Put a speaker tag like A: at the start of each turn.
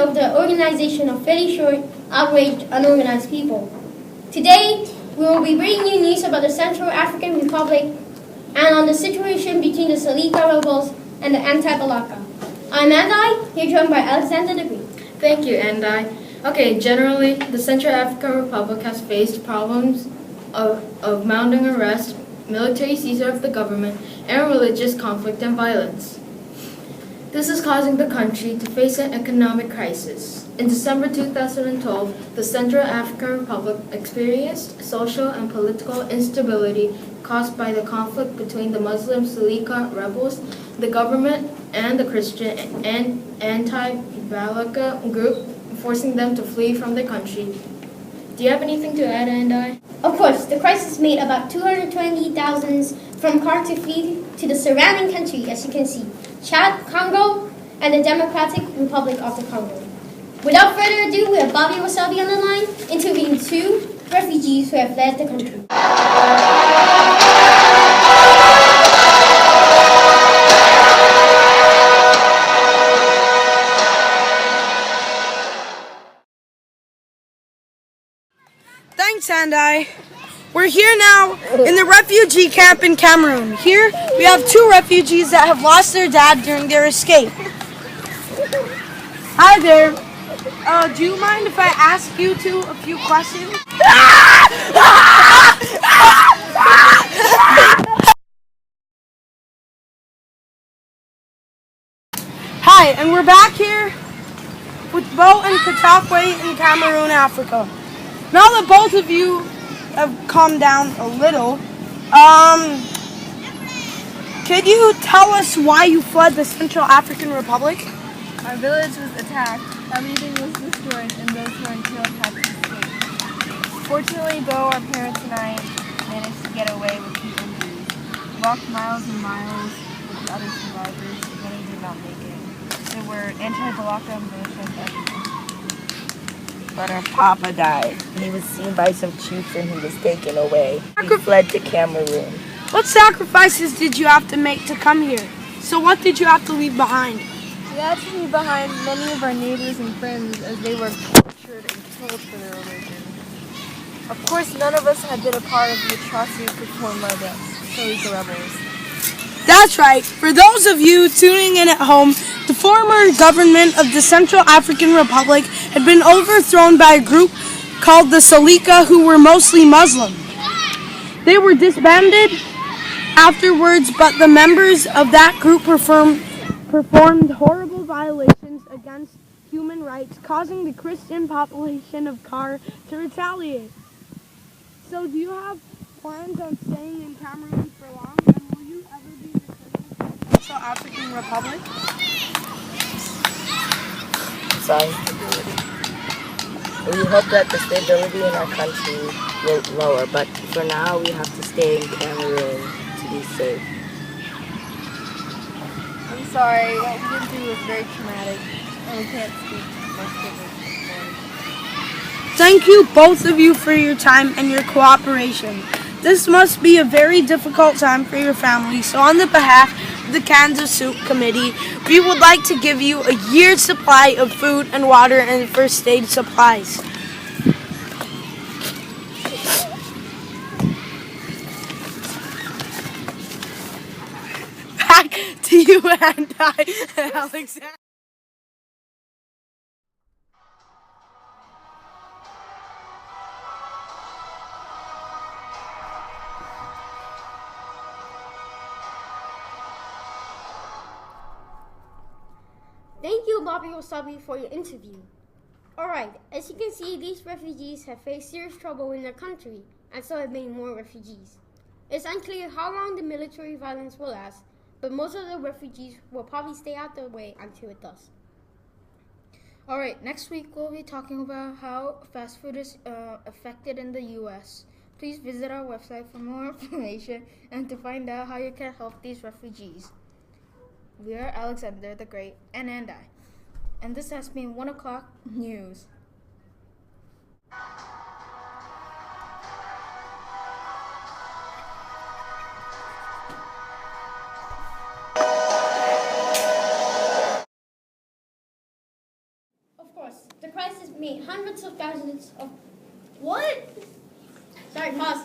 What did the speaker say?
A: of the organization of fairly short, outraged, unorganized people. Today, we will be bringing you news about the Central African Republic and on the situation between the Salika rebels and the anti-Balaka. I'm Andai, here joined by Alexander the Greek.
B: Thank you, Andai. Okay, generally, the Central African Republic has faced problems of mounting arrest, military seizure of the government, and religious conflict and violence. This is causing the country to face an economic crisis. In December 2012, the Central African Republic experienced social and political instability caused by the conflict between the Muslim Salika rebels, the government, and the Christian and anti-Balaka group, forcing them to flee from the country. Do you have anything to add, Andai?
A: Of course, the crisis made about 220,000 from Car to flee to the surrounding country, as you can see, Chad, Congo, and the Democratic Republic of the Congo. Without further ado, we have Bobby Wasabi on the line, interviewing 2 refugees who have fled the country.
C: Thanks, Andai. We're here now in the refugee camp in Cameroon. Here we have 2 refugees that have lost their dad during their escape. Hi there. Do you mind if I ask you 2 a few questions? Hi, and we're back here with Bo and Katakwe in Cameroon, Africa. Now that both of you have calmed down a little, could you tell us why you fled the Central African Republic?
D: Our village was attacked, everything was destroyed, and those who were killed had to escape. Fortunately, though, our parents and I managed to get away with few injuries. We walked miles and miles with the other survivors. Many did not make it. There were anti-Balaka militias everywhere.
E: But our papa died. He was seen by some chiefs and he was taken away. He fled to Cameroon.
C: What sacrifices did you have to make to come here? So what did you have to leave behind?
D: We had to leave behind many of our neighbors and friends as they were tortured and killed for their religion. Of course, none of us had been a part of the atrocities performed by the Salika rebels.
C: That's right. For those of you tuning in at home, the former government of the Central African Republic had been overthrown by a group called the Salika, who were mostly Muslim. They were disbanded afterwards, but the members of that group performed horrible violations against human rights, causing the Christian population of Car to retaliate. So do you have plans on staying in Cameroon for long? And will you ever be returned to the Central African Republic?
E: Some stability. We hope that the stability in our country will lower, but for now we have to stay in Cameroon to be safe.
D: I'm sorry, what we did do was very traumatic, and we can't speak most of it.
C: Thank you, both of you, for your time and your cooperation. This must be a very difficult time for your family, so on the behalf of the Cans of Soup Committee, we would like to give you a year's supply of food and water and first aid supplies. Back to you and Alexander.
A: Thank you, Bobby Wasabi, for your interview. Alright, as you can see, these refugees have faced serious trouble in their country, and so have many more refugees. It's unclear how long the military violence will last, but most of the refugees will probably stay out their way until it does.
B: Alright, next week we'll be talking about how fast food is affected in the U.S. Please visit our website for more information and to find out how you can help these refugees. We are Alexander the Great and Andai, and this has been 1 o'clock news.
A: meet hundreds of thousands of... What? Sorry, pause.